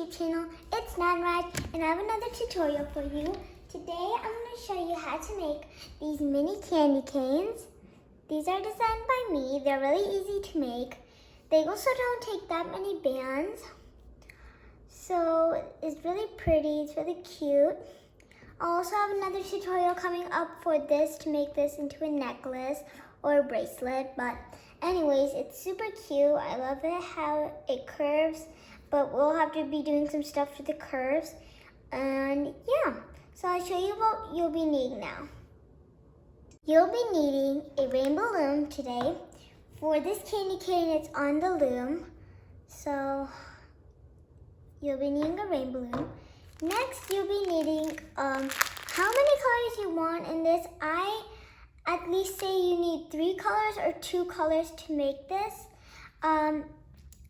YouTube channel. It's Nanraj and I have another tutorial for you. Today I'm going to show you how to make these mini candy canes. These are designed by me. They're really easy to make. They also don't take that many bands. So it's really pretty, it's really cute. I also have another tutorial coming up for this to make this into a necklace or a bracelet. But anyways, it's super cute. I love it how it curves, but we'll have to be doing some stuff to the curves. And yeah, so I'll show you what you'll be needing now. You'll be needing a rainbow loom today. For this candy cane, it's on the loom. So you'll be needing a rainbow loom. Next, you'll be needing how many colors you want in this. I at least say you need 3 colors or 2 colors to make this.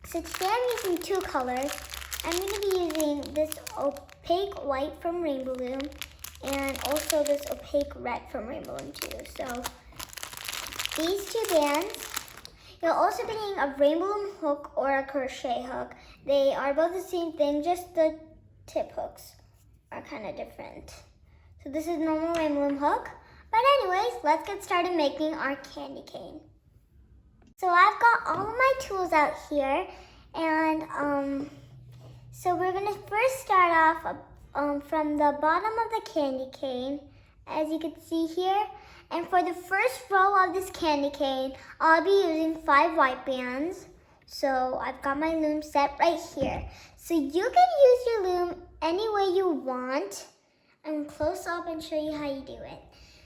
So today I'm using 2 colors. I'm going to be using this opaque white from Rainbow Loom and also this opaque red from Rainbow Loom too. So these 2 bands. You'll also be needing a Rainbow Loom hook or a crochet hook. They are both the same thing, just the tip hooks are kind of different. So this is normal Rainbow Loom hook. But anyways, let's get started making our candy cane. So I've got all of my tools out here, and so we're gonna first start off from the bottom of the candy cane, as you can see here. And for the first row of this candy cane, I'll be using 5 white bands. So I've got my loom set right here. So you can use your loom any way you want. I'm close up and show you how you do it.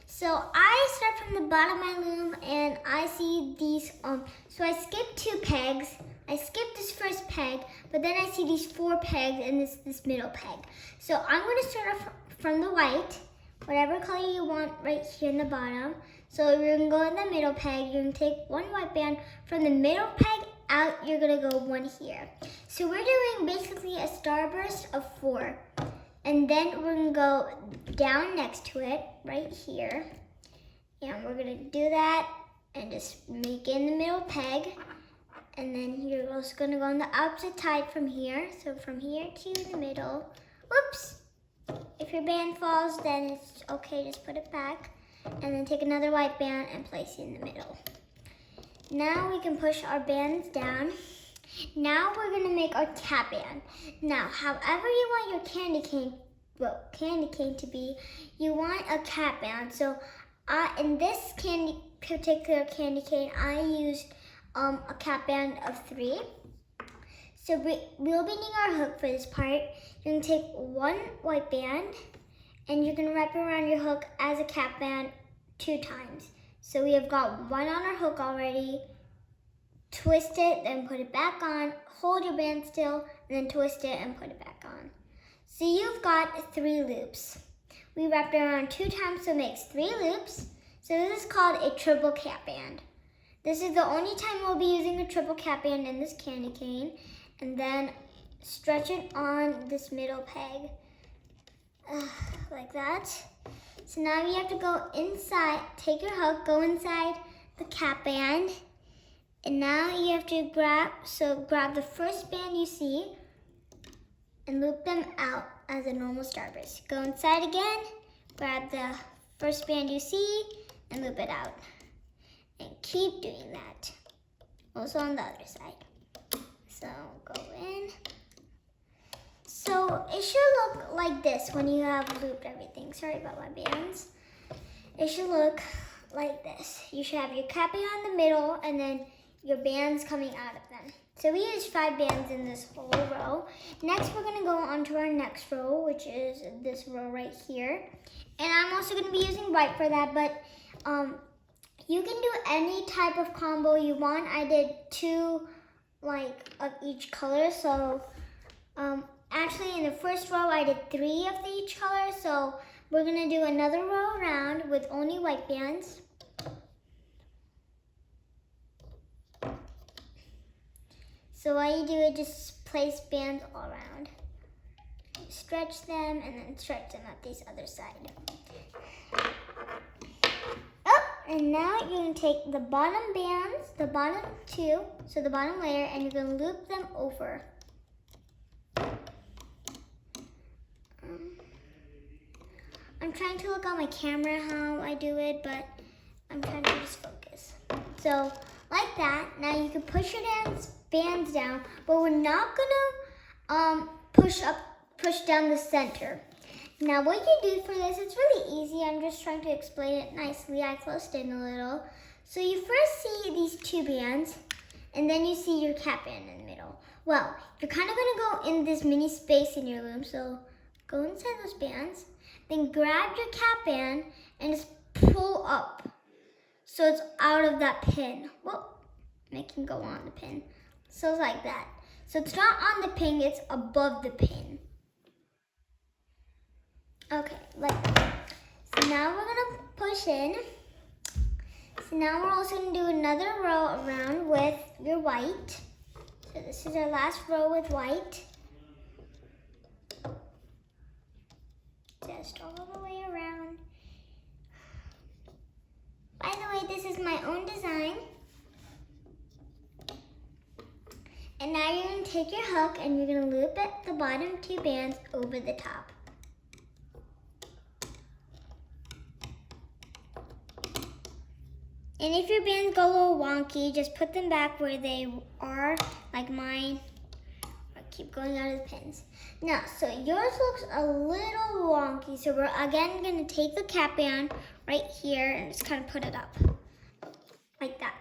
So I start from the bottom of my loom and I see these, so I skipped 2 pegs. I skipped this first peg, but then I see these 4 pegs and this middle peg. So I'm gonna start off from the white, whatever color you want right here in the bottom. So you're gonna go in the middle peg, you're gonna take 1 white band from the middle peg out, you're gonna go 1 here. So we're doing basically a starburst of 4. And then we're gonna go down next to it, right here. And we're gonna do that and just make it in the middle peg. And then you're also gonna go on the opposite side from here. So from here to the middle. Whoops! If your band falls, then it's okay, just put it back. And then take another white band and place it in the middle. Now we can push our bands down. Now we're gonna make our cap band. Now, however you want your candy cane to be, you want a cap band. So in this particular candy cane, I used a cap band of 3. So we'll be needing our hook for this part. You're gonna take 1 white band and you're gonna wrap it around your hook as a cap band 2 times. So we have got 1 on our hook already. Twist it, then put it back on, hold your band still, and then twist it and put it back on. So you've got 3 loops. We wrapped it around 2 times, so it makes 3 loops. So this is called a triple cap band. This is the only time we'll be using a triple cap band in this candy cane. And then stretch it on this middle peg, like that. So now you have to go inside, take your hook, go inside the cap band. And now you have to grab the first band you see and loop them out as a normal starburst. Go inside again, grab the first band you see and loop it out. And keep doing that. Also on the other side. So go in. So it should look like this when you have looped everything. Sorry about my bands. It should look like this. You should have your cap band in the middle and then your bands coming out of them. So we used 5 bands in this whole row. Next, we're gonna go on to our next row, which is this row right here. And I'm also gonna be using white for that, but you can do any type of combo you want. I did 2 of each color. So actually in the first row, I did 3 of each color. So we're gonna do another row around with only white bands. So all you do is just place bands all around. You stretch them and then stretch them up this other side. Oh, and now you're gonna take the bottom bands, the bottom 2, so the bottom layer, and you're gonna loop them over. trying to look on my camera how I do it, but I'm trying to just focus. So like that. Now you can push your bands down, but we're not gonna push down the center. Now what you do for this, it's really easy. I'm just trying to explain it nicely. I closed in a little. So you first see these two bands, and then you see your cap band in the middle. Well, you're kind of gonna go in this mini space in your loom, so go inside those bands, then grab your cap band and just pull up. So it's out of that pin. Well, it can go on the pin. So it's like that. So it's not on the pin, it's above the pin. Okay, like that. So now we're gonna push in. So now we're also gonna do another row around with your white. So this is our last row with white. Just all the way around. By the way, this is my own design. And now you're gonna take your hook and you're gonna loop it the bottom two bands over the top. And if your bands go a little wonky, just put them back where they are, like mine. Or keep going out of the pins. Now, so yours looks a little wonky, so we're again gonna take the cap band right here and just kind of put it up. Like that.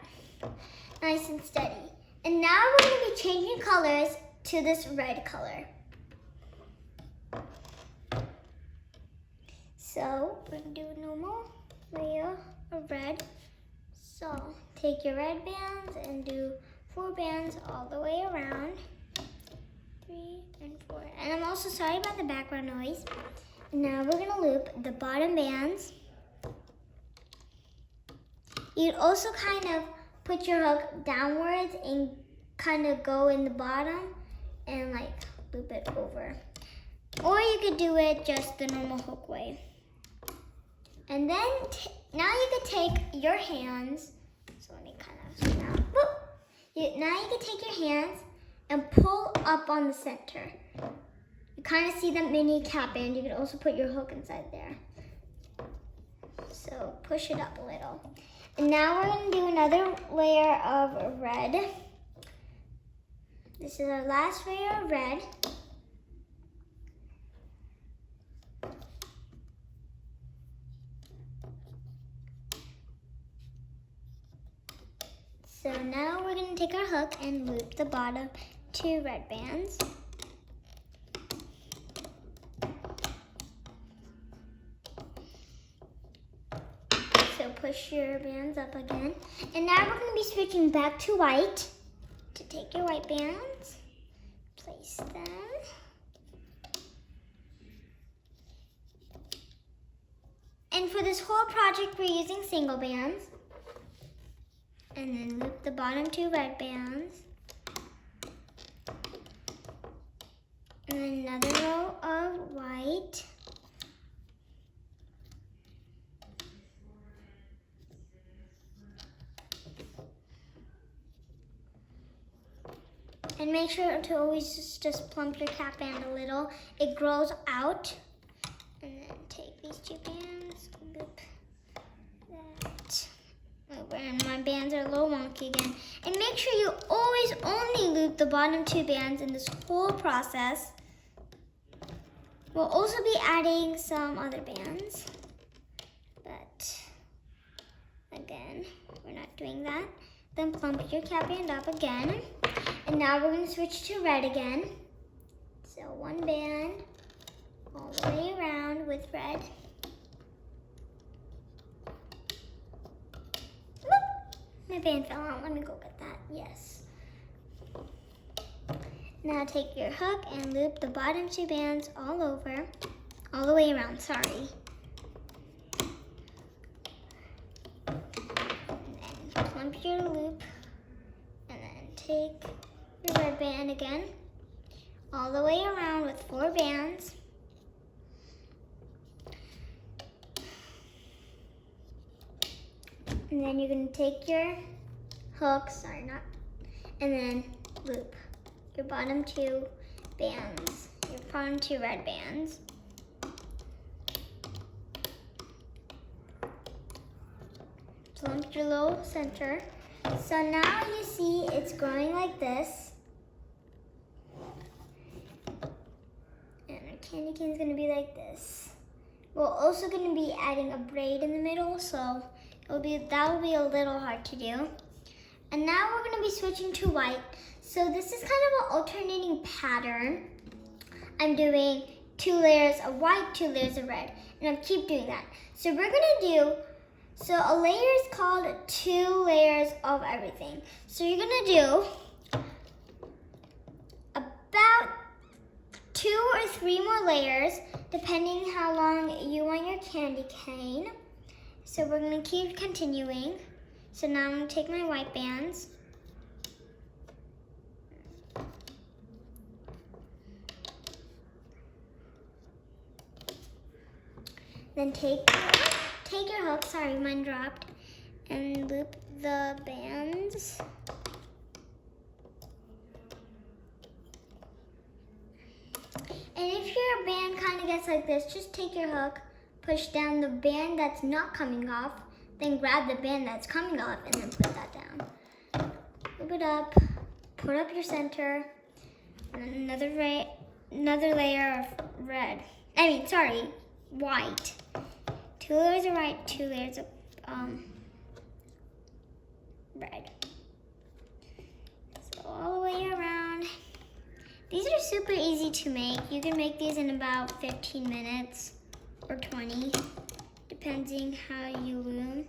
Nice and steady. And now we're gonna be changing colors to this red color. So we're gonna do a normal layer of red. So take your red bands and do 4 bands all the way around. 3 and 4. And I'm also sorry about the background noise. Now we're gonna loop the bottom bands. You'd also kind of put your hook downwards and kind of go in the bottom and like loop it over. Or you could do it just the normal hook way. And then now you could take your hands, so let me kind of zoom out. Now you can take your hands and pull up on the center. You kind of see the mini cap band. You could also put your hook inside there. So push it up a little. And now we're going to do another layer of red. This is our last layer of red. So now we're going to take our hook and loop the bottom 2 red bands. So push your bands up again. And now we're going to be switching back to white. To take your white bands, place them. And for this whole project, we're using single bands. And then loop the bottom 2 red bands. And then another row of white. And make sure to always just plump your cap band a little. It grows out. And then take these 2 bands, loop that. And my bands are a little wonky again. And make sure you always only loop the bottom 2 bands in this whole process. We'll also be adding some other bands. But again, we're not doing that. Then plump your cap band up again. And now we're going to switch to red again. So 1 band all the way around with red. My band fell out. Let me go get that. Yes. Now take your hook and loop the bottom 2 bands all over. All the way around, sorry. And then plump your loop. And then take your red band again. All the way around with 4 bands. And then you're going to take your hook, and then loop your bottom 2 bands, your bottom 2 red bands. slumped your little center. So now you see it's growing like this. And our candy cane is gonna be like this. We're also gonna be adding a braid in the middle, so that will be a little hard to do. And now we're gonna be switching to white. So this is kind of an alternating pattern. I'm doing 2 layers of white, 2 layers of red, and I'll keep doing that. So we're gonna do, so a layer is called 2 layers of everything. So you're gonna do about 2 or 3 more layers, depending how long you want your candy cane. So we're gonna keep continuing. So now I'm gonna take my white bands. Then take your hook, sorry, mine dropped, and loop the bands. And if your band kind of gets like this, just take your hook, push down the band that's not coming off, then grab the band that's coming off and then put that down. Loop it up, put up your center, and another layer of white. 2 layers of white, 2 layers of red. So all the way around. These are super easy to make. You can make these in about 15 minutes or 20, depending how you loom.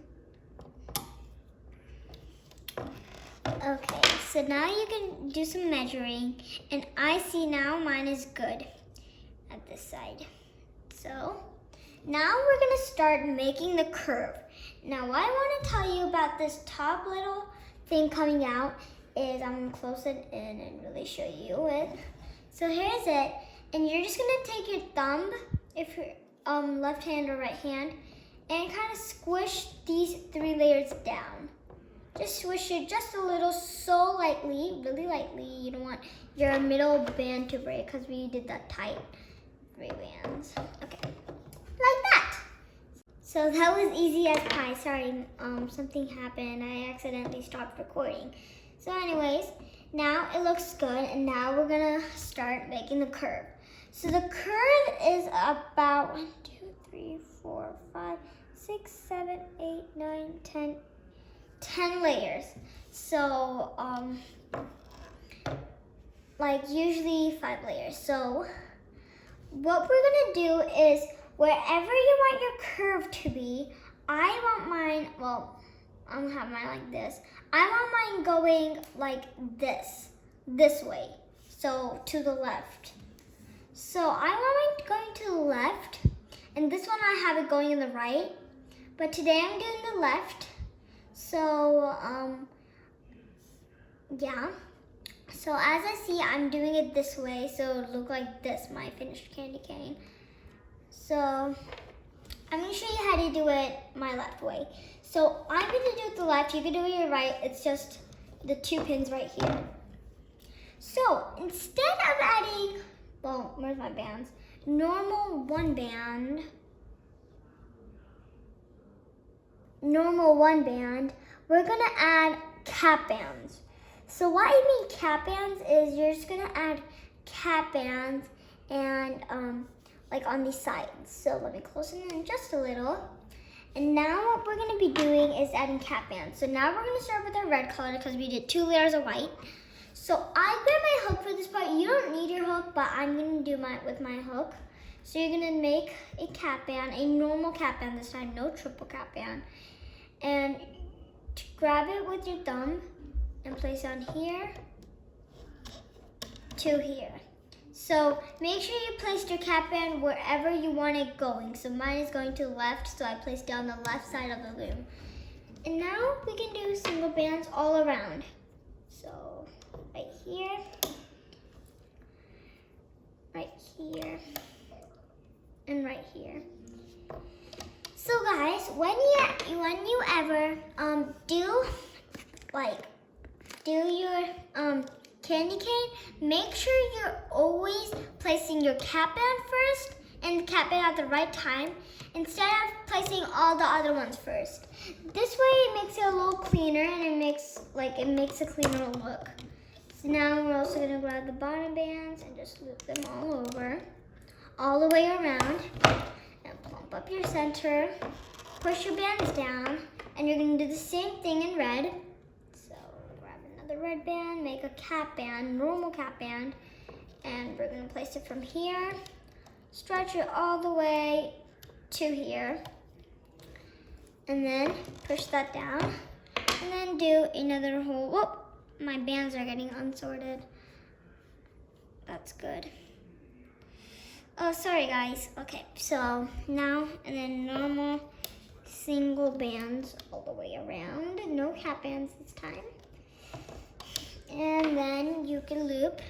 Okay, so now you can do some measuring, and I see now mine is good at this side. So now we're gonna start making the curve. Now what I wanna tell you about this top little thing coming out is, I'm gonna close it in and really show you it. So here's it, and you're just gonna take your thumb, if you're left hand or right hand, and kind of squish these 3 layers down. Just swish it just a little, so lightly, really lightly. You don't want your middle band to break because we did that tight 3 bands. Okay, like that. So that was easy as pie. Sorry, something happened. I accidentally stopped recording. So anyways, now it looks good, and now we're gonna start making the curve. So the curve is about 1, 2, 3, 4, 5, 6, 7, 8, 9, 10 layers. So like usually 5 layers. So what we're gonna do is, wherever you want your curve to be, I want mine, well, I'm gonna have mine like this. I want mine going like this way, so to the left. So I want mine going to the left, and this one I have it going in the right, but today I'm doing the left. So, yeah. So as I see, I'm doing it this way, so it'll look like this, my finished candy cane. So I'm gonna show you how to do it my left way. So I'm gonna do it the left, you can do it your right, it's just the 2 pins right here. So instead of adding, well, where's my bands? Normal one band, we're gonna add cap bands. So what I mean cap bands is, you're just gonna add cap bands and like on these sides. So let me close it in just a little. And now what we're gonna be doing is adding cap bands. So now we're gonna start with our red color because we did 2 layers of white. So I grabbed my hook for this part. You don't need your hook, but I'm gonna do with my hook. So you're gonna make a cap band, a normal cap band this time, no triple cap band. And grab it with your thumb and place on here to here. So make sure you place your cap band wherever you want it going. So mine is going to the left, so I placed down the left side of the loom. And now we can do single bands all around. So right here, and right here. So guys, when you ever do your candy cane, make sure you're always placing your cap band first and the cap band at the right time instead of placing all the other ones first. This way it makes it a little cleaner and it makes a cleaner look. So now we're also gonna grab the bottom bands and just loop them all over, all the way around, and plump up your center, push your bands down, and you're gonna do the same thing in red. So grab another red band, make a cap band, normal cap band, and we're gonna place it from here, stretch it all the way to here, and then push that down, and then do another whole, whoop, my bands are getting unsorted. That's good. Oh, sorry guys. Okay, so now, and then normal single bands all the way around, no cap bands this time. And then you can loop.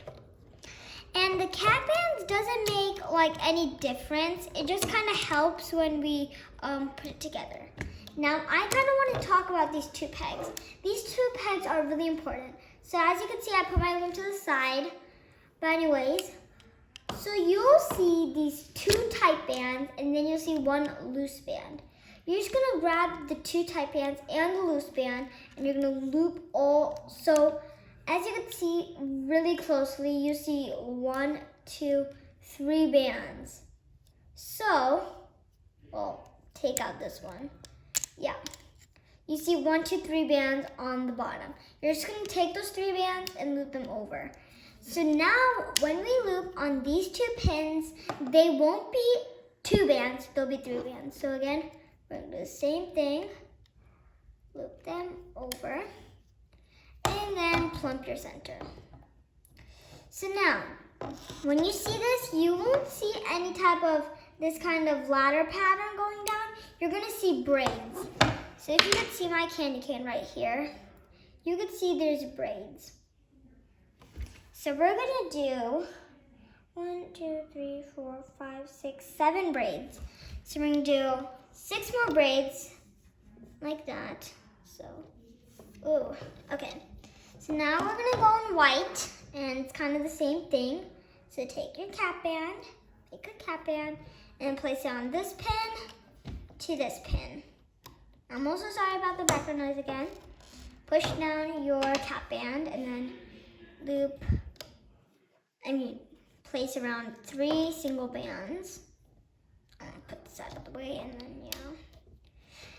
And the cap bands doesn't make like any difference. It just kind of helps when we put it together. Now I kind of want to talk about these two pegs. These two pegs are really important. So as you can see, I put my loom to the side. But anyways, so you'll see these two tight bands and then you'll see one loose band. You're just gonna grab the two tight bands and the loose band and you're gonna loop all. So as you can see really closely, you see 1, 2, 3 bands. So, well, take out this one. Yeah. You see 1, 2, 3 bands on the bottom. You're just gonna take those 3 bands and loop them over. So now when we loop on these 2 pins, they won't be 2 bands, they'll be 3 bands. So again, we're gonna do the same thing. Loop them over. And then plump your center. So now, when you see this, you won't see any type of this kind of ladder pattern going down. You're gonna see braids. So if you could see my candy cane right here, you could see there's braids. So we're gonna do 1, 2, 3, 4, 5, 6, 7 braids. So we're gonna do 6 more braids like that. So, ooh, okay. So now we're gonna go in white, and it's kind of the same thing. So take your cap band, take a cap band, and place it on this pin to this pin. I'm also sorry about the background noise again. Push down your cap band and then loop, place around 3 single bands. Put this out of the way and then, yeah.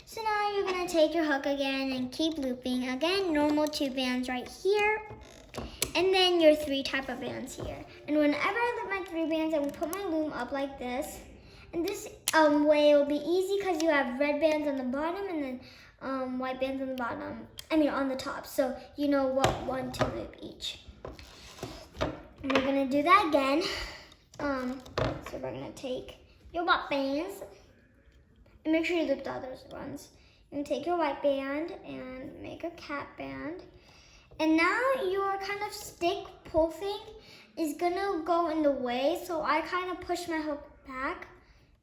So now you're gonna take your hook again and keep looping. Again, normal 2 bands right here. And then your 3 type of bands here. And whenever I loop my 3 bands, I will put my loom up like this. And this way it will be easy because you have red bands on the bottom and then white bands on the bottom. On the top. So you know what one to loop each. And we're gonna do that again. So we're gonna take your white bands and make sure you loop the other ones. You're gonna take your white band and make a cap band. And now your kind of stick pull thing is gonna go in the way. So I kind of push my hook back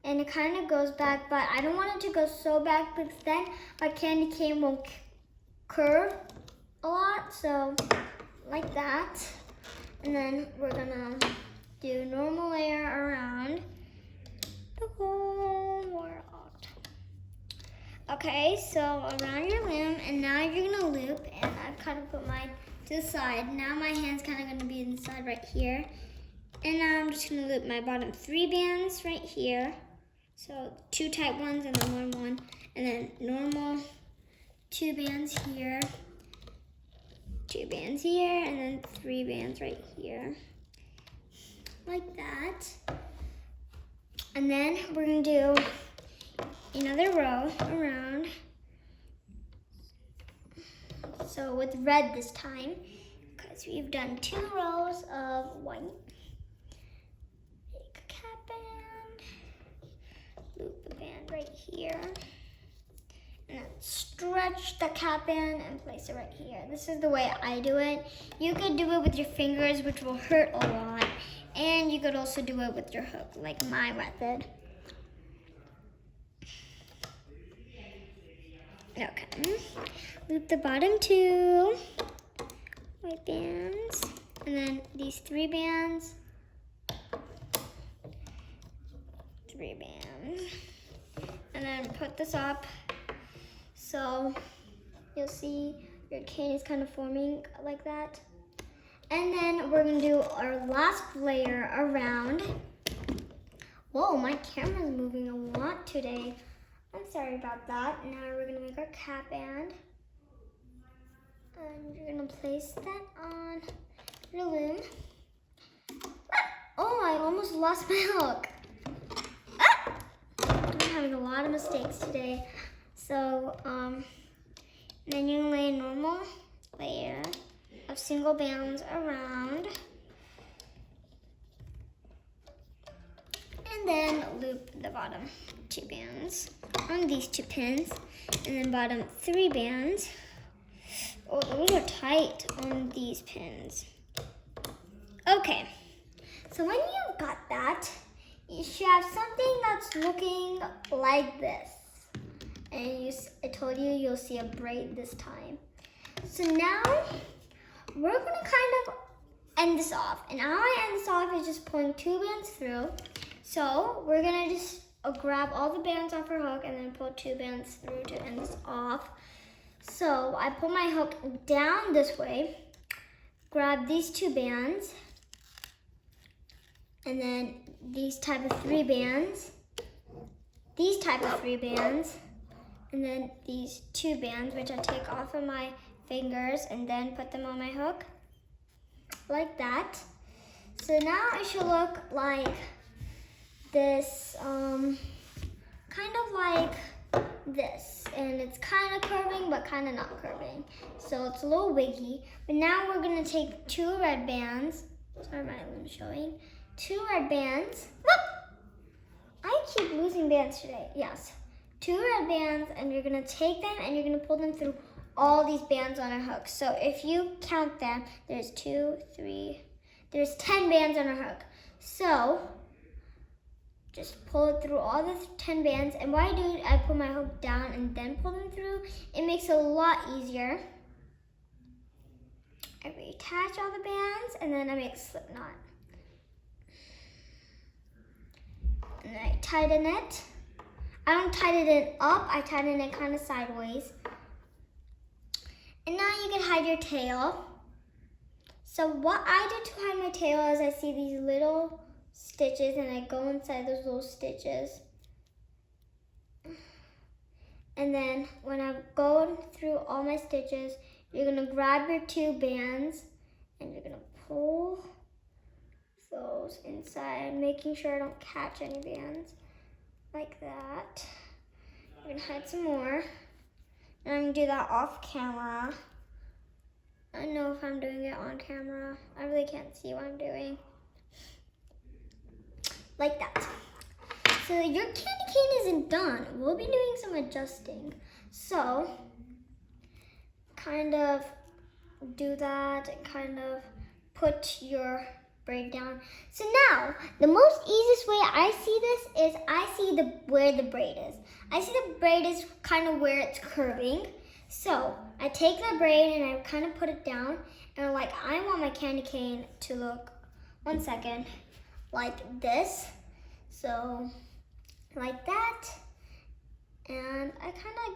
and it kind of goes back, but I don't want it to go so back because then my candy cane won't curve a lot. So like that. And then we're gonna do normal layer around the whole world. Okay, so around your limb, and now you're gonna loop, and I've kind of put mine to the side. Now my hand's kind of gonna be inside right here. And now I'm just gonna loop my bottom 3 bands right here. So 2 tight ones and then one, and then normal 2 bands here, 2 bands here, and then 3 bands right here. Like that. And then we're gonna do another row around. So with red this time, because we've done 2 rows of white. Take a cap band, loop the band right here, and then stretch the cap band and place it right here. This is the way I do it. You could do it with your fingers, which will hurt a lot, and you could also do it with your hook, like my method. Okay, loop the bottom 2 white bands, and then these 3 bands, 3 bands. And then put this up. So you'll see your cane is kind of forming like that. And then we're gonna do our last layer around. Whoa, my camera's moving a lot today. I'm sorry about that. Now we're gonna make our cap band. And you're gonna place that on your loom. Oh, I almost lost my hook. I'm having a lot of mistakes today. So, then you lay a normal layer of single bands around. And then loop the bottom 2 bands on these 2 pins. And then bottom 3 bands. Oh, those are tight on these pins. Okay, so when you've got that, you should have something that's looking like this. And I told you you'll see a braid this time. So now we're gonna kind of end this off. And how I end this off is just pulling 2 bands through. So we're gonna just grab all the bands off our hook and then pull 2 bands through to end this off. So I pull my hook down this way, grab these 2 bands, and then these type of 3 bands, these type of 3 bands, and then these 2 bands, which I take off of my fingers and then put them on my hook, like that. So now it should look like this, kind of like this. And it's kind of curving, but kind of not curving. So it's a little wiggy. But now we're gonna take 2 red bands. Sorry, my loom's showing. 2 red bands. Whoop! I keep losing bands today. Yes. 2 red bands, and you're gonna take them and you're gonna pull them through all these bands on our hook. So if you count them, there's 2, 3, there's 10 bands on our hook. So just pull it through all the 10 bands. And why do I put my hook down and then pull them through? It makes it a lot easier. I reattach all the bands and then I make a slip knot. And then I tighten it. I don't tighten it up, I tighten it kind of sideways. And now you can hide your tail. So what I do to hide my tail is I see these little stitches and I go inside those little stitches. And then when I'm going through all my stitches, you're gonna grab your 2 bands and you're gonna pull those inside, making sure I don't catch any bands, like that. I'm gonna hide some more. And I'm gonna do that off camera. I don't know if I'm doing it on camera. I really can't see what I'm doing. Like that. So your candy cane isn't done. We'll be doing some adjusting. So kind of do that and kind of put your braid down. So now the most easiest way I see this is I see where the braid is. I see the braid is kind of where it's curving. So I take the braid and I kind of put it down and I'm like, I want my candy cane to look, one second, like this. So like that. And I kind of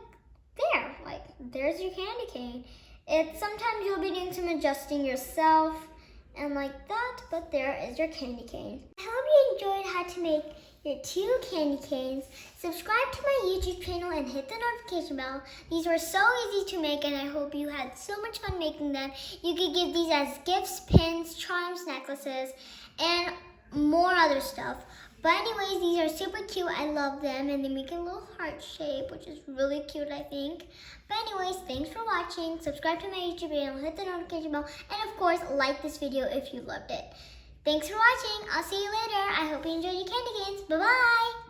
there, like there's your candy cane. Sometimes you'll be doing some adjusting yourself and like that, but there is your candy cane. I hope you enjoyed how to make your 2 candy canes. Subscribe to my YouTube channel and hit the notification bell. These were so easy to make and I hope you had so much fun making them. You could give these as gifts, pins, charms, necklaces, and more other stuff. But anyways, these are super cute. I love them and they make a little heart shape, which is really cute, I think. But anyways, thanks for watching. Subscribe to my YouTube channel, hit the notification bell, and of course, like this video if you loved it. Thanks for watching. I'll see you later. I hope you enjoyed your candy canes. Bye-bye.